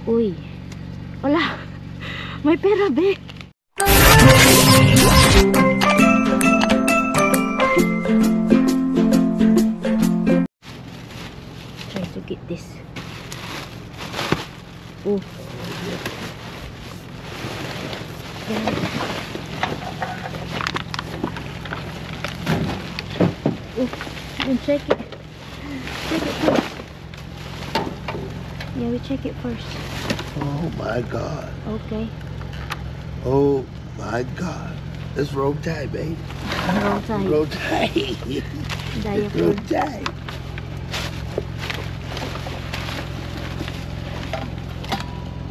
Uy, wala. May pera, be. Try to get this. Oh. And check it. Check it first. Yeah, we check it first. Oh my God. Okay. Oh my God. It's roll tide, babe. Roll tide. Roll tide. Diaper. Roll tide.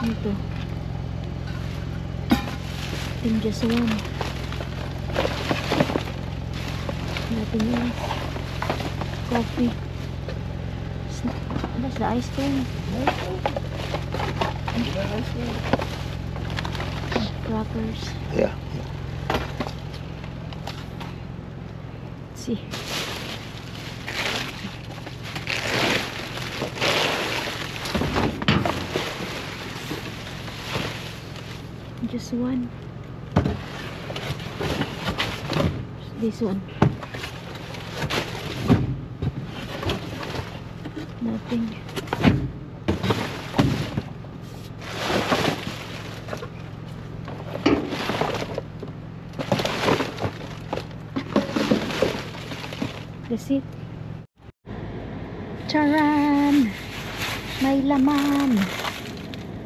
Ito. In just one. Nothing else. Coffee. That's the ice cream. Crackers. Yeah. Let's see. Just one. This one. Nothing. That's it. Charan! May laman.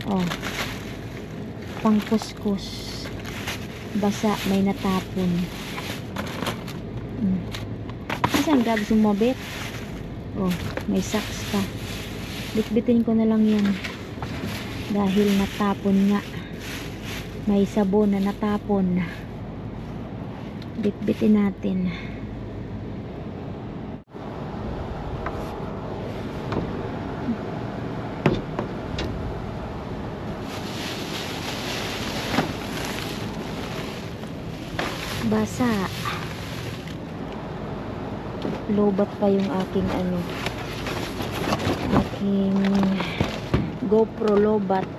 Oh. Pangkuskus. Basa, may natapon. Saan grabe sumabit? Oh, may socks pa. Bitbitin ko na lang yan. Dahil natapon nga. May sabon na natapon. Bitbitin natin. Basa. Lobat pa yung aking aking GoPro lobat.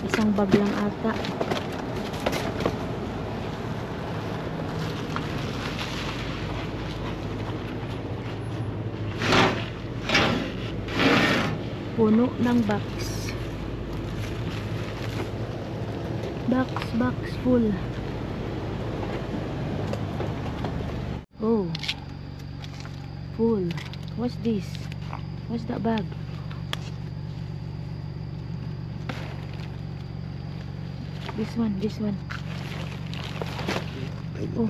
Isang bag lang ata. Puno ng box. Box full. Oh. Full. What's this? What's that bag? This one. Oh.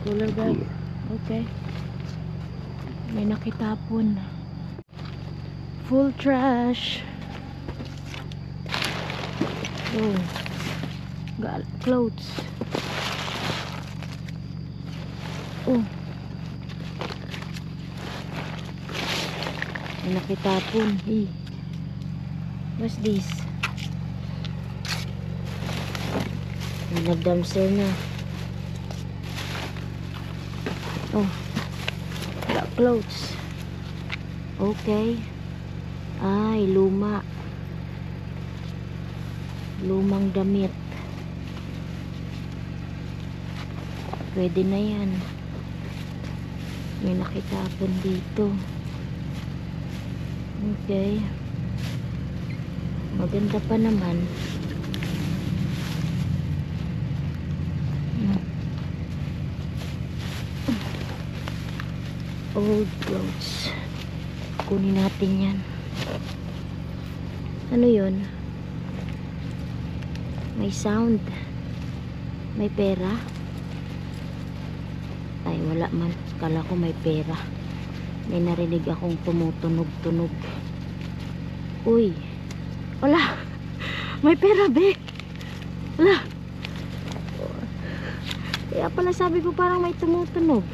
Cooler bag. Okay. May nakitapon. Full trash. Oh. Got clothes. Oh. May nakitapon. Hey. What's this? May nag-dumpster na. Oh. Got clothes. Okay. Ay, luma. Lumang damit. Pwede na yan. May nakitapon dito. Okay. Maganda pa naman. Old clothes. Kunin natin yan. Ano yun? May sound. May pera. Ay, wala man. Kala ko may pera. May narinig akong tumutunog-tunog. Uy. Wala. May pera, be. Wala. Kaya pala sabi ko parang may tumutunog.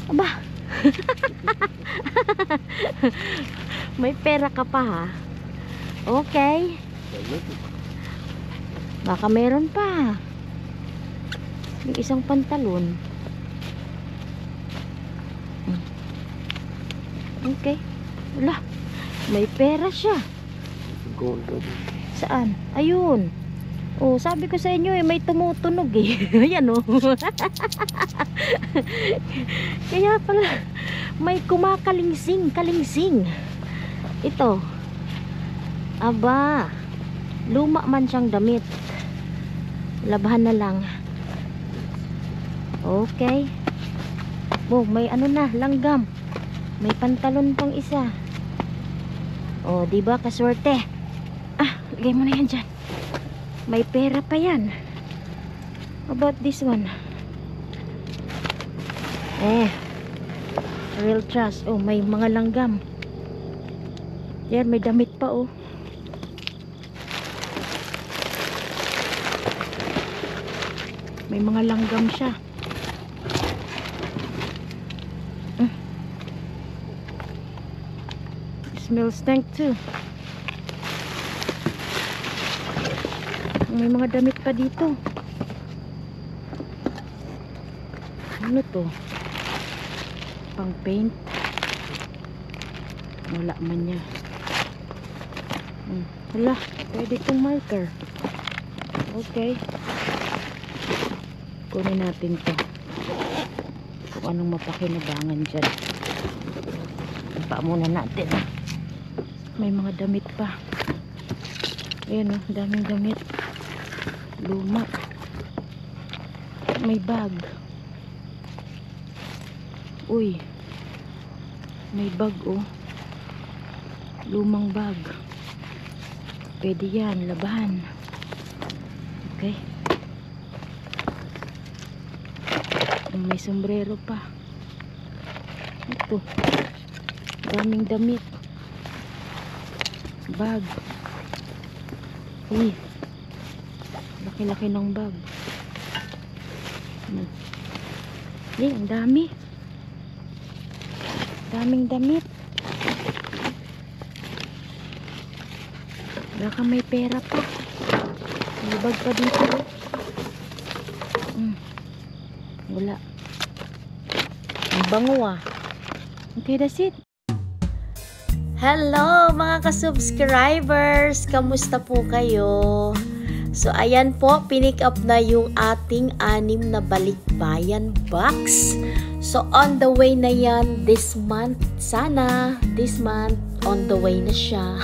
Aba. May pera ka pa, ha? Okay. Baka meron pa. Yung isang pantalon. Okay. Wala. May pera siya. Going to Saan? Ayun. Oh, sabi ko sa inyo may tumutunog Ayan oh. Kaya pala may kumakalingsing. Ito. Aba. Luma man siyang damit. Labahan na lang. Okay. Oh, may ano na, langgam. May pantalon pang isa. Oh, di ba kaswerte? Lagay mo na yan dyan. May pera pa yan. How about this one? Real trust. Oh, may mga langgam. Yan, may damit pa oh. May mga langgam siya. Smells stank too. May mga damit pa dito. Ano to? Pang paint. Wala man niya. Wala. Pwede itong marker. Okay. Kunin natin to. Kung anong mapakinabangan dyan. Ipa muna natin. May mga damit pa. Ayan oh, daming damit. Luma. May bag. Uy. May bag oh. Lumang bag. Pwede yan, labahan. Okay. May sombrero pa. Ito. Daming damit. Bag. Uy. Laki-laki ng bag. Ang dami. Daming damit. Baka may pera pa. May bag pa dito. Wala. Ang bango ah. Okay, that's it. Hello mga ka-subscribers! Kamusta po kayo? So ayan po, pinick up na yung ating 6 na balikbayan box. So on the way na yan this month. Sana this month on the way na siya.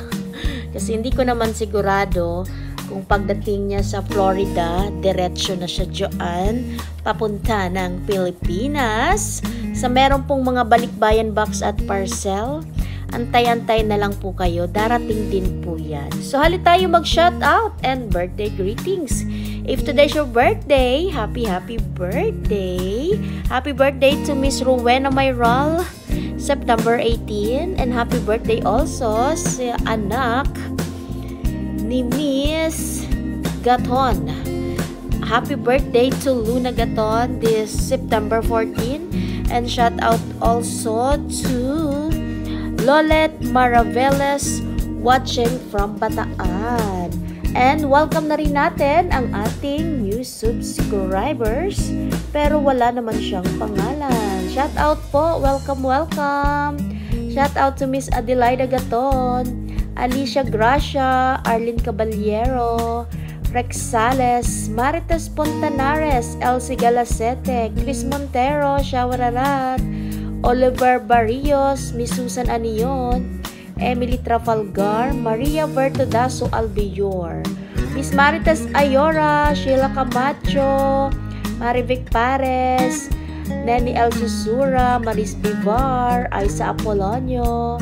Kasi hindi ko naman sigurado kung pagdating niya sa Florida, diretsyo na siya dyan, papunta ng Pilipinas. Sa meron pong mga balikbayan box at parcel, antay-antay na lang po kayo, darating din po yan. So hali tayo mag-shout out and birthday greetings. If today's your birthday, happy birthday. Happy birthday to Miss Rowena Mayral, September 18. And happy birthday also sa anak ni Miss Gaton. Happy birthday to Luna Gaton this September 14. And shout out also to Lolet Maraveles watching from Bataan. And welcome na rin natin ang ating new subscribers, pero wala naman siyang pangalan. Shout out po, welcome. Shout out to Miss Adelaida Gaton, Alicia Gracia, Arlene Caballero, Rex Sales, Marites Pontanares, Elsie Galasete, Chris Montero, Shawararat, Oliver Barrios, Miss Susan Anion, Emily Trafalgar, Maria Bertodaso Albior, Miss Marites Ayora, Sheila Camacho, Marivic Pares, Nenny El Susura, Maris Bivar, Aisa Apolonio,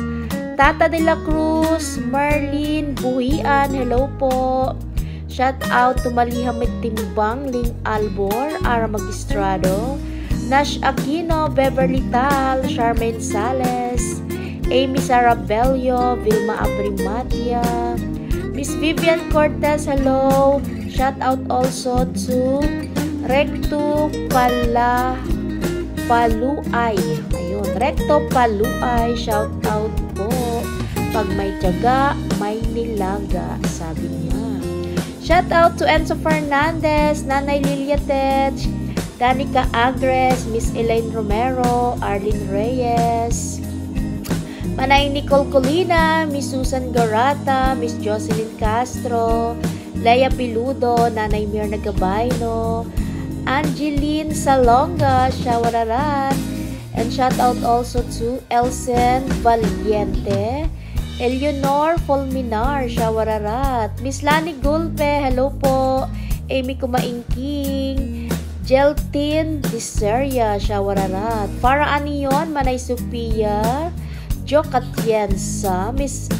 Tata de la Cruz, Marlene Buhian, hello po. Shout out to Maliha Magtimbang, Ling Albor, Ara Magistrado, Nash Aquino, Beverly Tal, Charmaine Sales, Amy Sarabello, Vilma Abrimatia, Miss Vivian Cortez, hello. Shout out also to Recto Paluay. Ayun, Recto Paluay, shout out po. Pag may tiyaga, may nilaga, sabi niya. Shout out to Enzo Fernandez, Nanay Lilia Tech, Danica Agres, Miss Elaine Romero, Arlene Reyes, Manay Nicole Colina, Miss Susan Garata, Miss Jocelyn Castro, Leia Piludo, Nanay Mirna Gabayno, Angeline Salonga, Shawararat, and shout out also to Elsen Valiente, Eleanor Fulminar, Shawararat, Miss Lani Gulpe, hello po, Amy Kumaingking, Jeltin Diseria, Shawararat, Farah Anion, Manay Sophia, Jo Katienza, Miss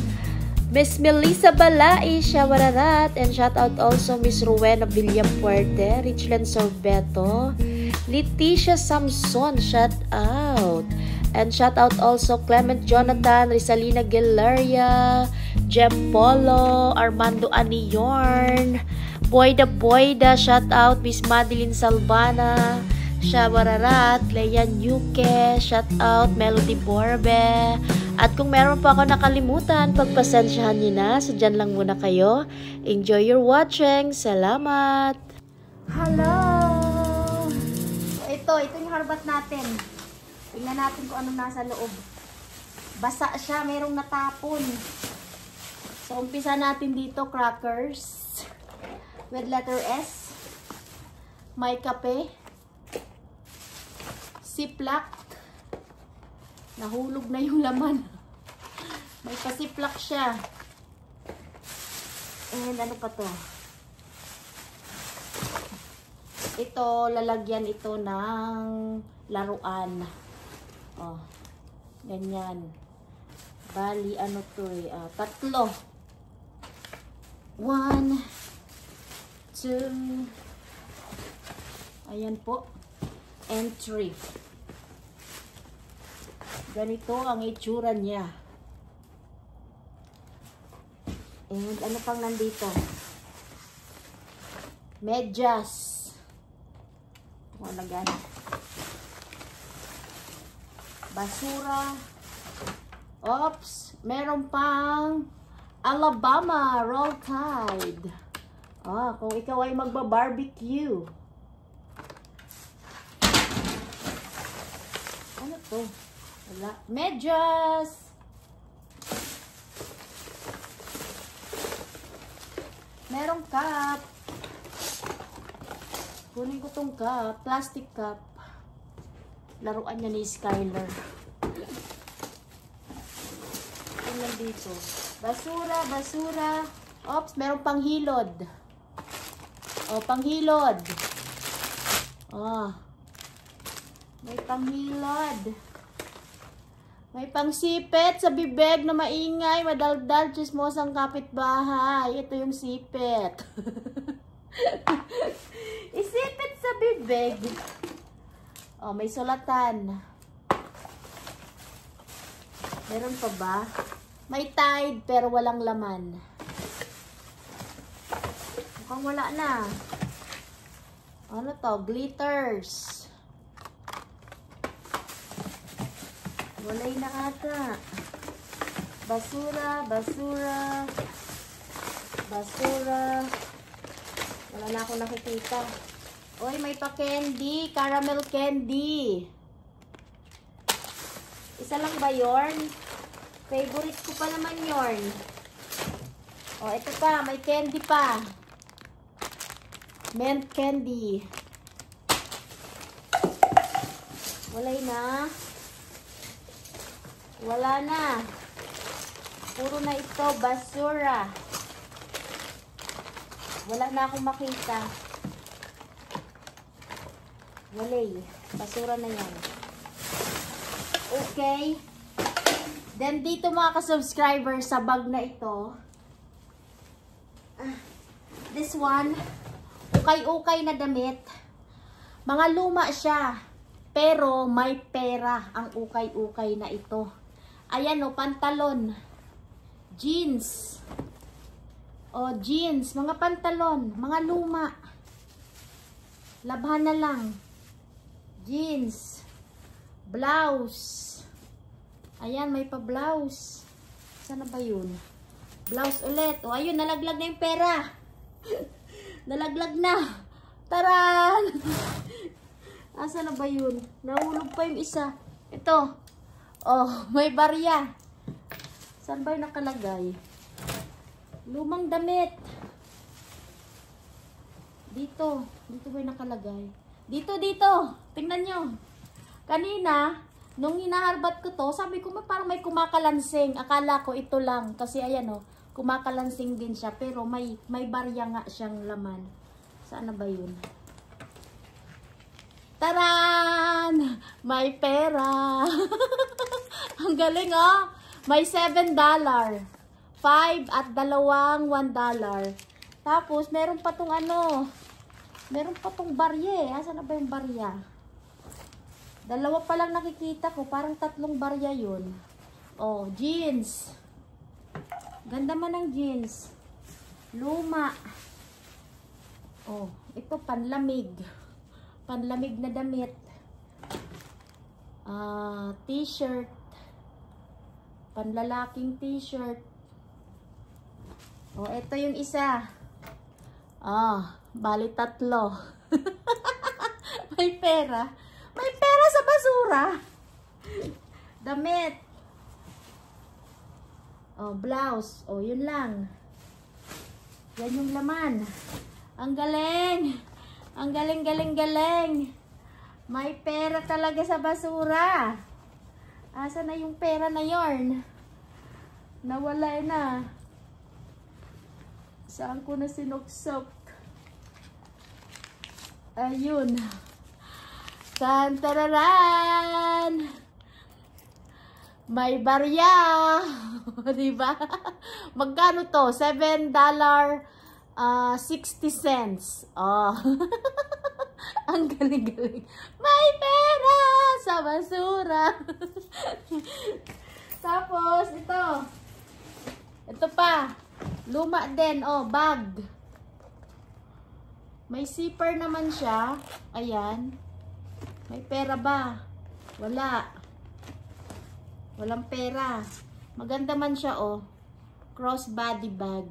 Melissa Balai, Shawararat, and shout out also Miss Rowena Villapuerte, Richland Sorbeto, Leticia Samson, shout out, and shout out also Clement Jonathan, Risalina Gileria, Jem Polo, Armando Aniorn, Boyda, shout out Miss Madeline Salvana, Shawararat, Leia Nuke, shout out Melody Borbe. At kung meron pa ako nakalimutan, pagpasensyahan niyo na. So, dyan lang muna kayo. Enjoy your watching. Salamat! Hello! Ito yung harbat natin. Tingnan natin kung anong nasa loob. Basa siya, merong natapon. So, umpisa natin dito, crackers. With letter S. May kape. Siplak. Nahulog na yung laman. May pasiplak siya. And ano pa to? Ito, lalagyan ito ng laruan. Oh, ganyan. Bali, ano to eh? Tatlo. 1, 2, ayan po. And 3. Ganito ang itsura niya. And ano pang nandito? Medyas. Walagan. Basura. Oops. Meron pang Alabama Roll Tide. Kung ikaw ay magba-barbecue. Ano to? Wala. Medyas. Merong cup. Kunin ko tong cup. Plastic cup. Laruan niya ni Skyler. Tingnan dito. Basura. Oops, merong panghilod. Panghilod. May panghilod. May pangsipet sa bibig na maingay, madaldal, chismosang kapitbahay. Ito yung sipet. Isipit sa bibig. May sulatan. Meron pa ba? May Tide pero walang laman. Mukhang wala na. Ano to? Glitters. Walay na ata. Basura. Wala na akong nakikita. Oy, may pa candy. Caramel candy. Isa lang ba yorn? Favorite ko pa naman yorn. Ito pa. May candy pa. Mint candy. Walay na. Wala na. Puro na ito, basura. Wala na akong makita. Walay. Basura na yan. Okay. Then dito mga ka-subscriber sa bag na ito. This one, ukay-ukay na damit. Mga luma siya. Pero may pera ang ukay-ukay na ito. Ayan pantalon. Jeans. Jeans. Mga pantalon. Mga luma. Labhan na lang. Jeans. Blouse. Ayan, may pa blouse. Sana ba yun? Blouse ulit. Ayun, nalaglag na yung pera. Nalaglag na. Taran! Asa na ba yun? Nahulog pa yung isa. Ito. May barya. Saan ba yung nakalagay? Lumang damit. Dito. Dito ba yung nakalagay? Dito. Tingnan nyo. Kanina, nung hinaharbat ko to, sabi ko parang may kumakalansing. Akala ko ito lang. Kasi ayan o, kumakalansing din siya. Pero may barya nga siyang laman. Saan na ba yun? Taran! May pera. Ang galing oh. May $7. 5 at dalawang $1. Tapos, meron pa tong ano. Meron pa tong barya eh. Asan na ba yung barya? Dalawa pa lang nakikita ko. Parang 3 barya yun. Oh, jeans. Ganda man ng jeans. Luma. Oh, ito panlamig. Panlamig na damit. T-shirt. Panlalaking t-shirt. Oh, ito yung isa. Bali 3. May pera. May pera sa basura. Damit. Oh, blouse. Oh, yun lang. Yan yung laman. Ang galing. Ang galing. May pera talaga sa basura. Asa na yung pera na yarn? Nawala na. Saan ko na sinuksok? Ayun. Tantararan! May barya! Diba? Magkano to? $7, 60 cents. Oh. Ang galing-galing. May pera sa basura. Tapos, ito. Ito pa. Luma din. Oh, bag. May zipper naman siya. Ayan. May pera ba? Wala. Walang pera. Maganda man siya, oh. Crossbody bag.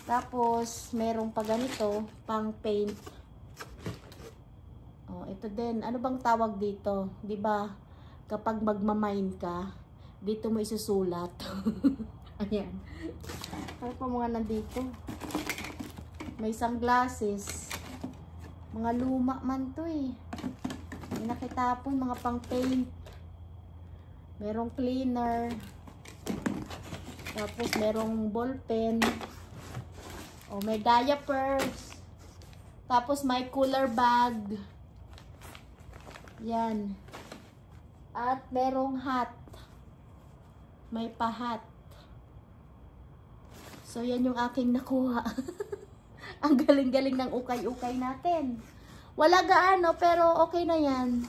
Tapos, merong pa ganito. Pang paint. Oh, ito din. Ano bang tawag dito? 'Di ba? Kapag magmamine ka, dito mo isusulat. Ayan. Ano pa mga nandito? May sunglasses. Mga luma man to eh. May nakitapon, mga pang paint. Merong cleaner. Tapos merong ballpen. Oh, may diapers. Tapos may cooler bag. Yan. At merong hat. May pahat. So, yan yung aking nakuha. Ang galing-galing ng ukay-ukay natin. Wala gaano, pero okay na yan.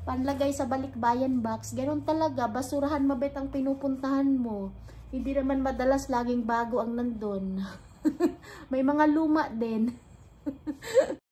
Panlagay sa balikbayan box. Ganon talaga. Basurahan mabit ang pinupuntahan mo. Hindi naman madalas laging bago ang nandun. May mga luma din.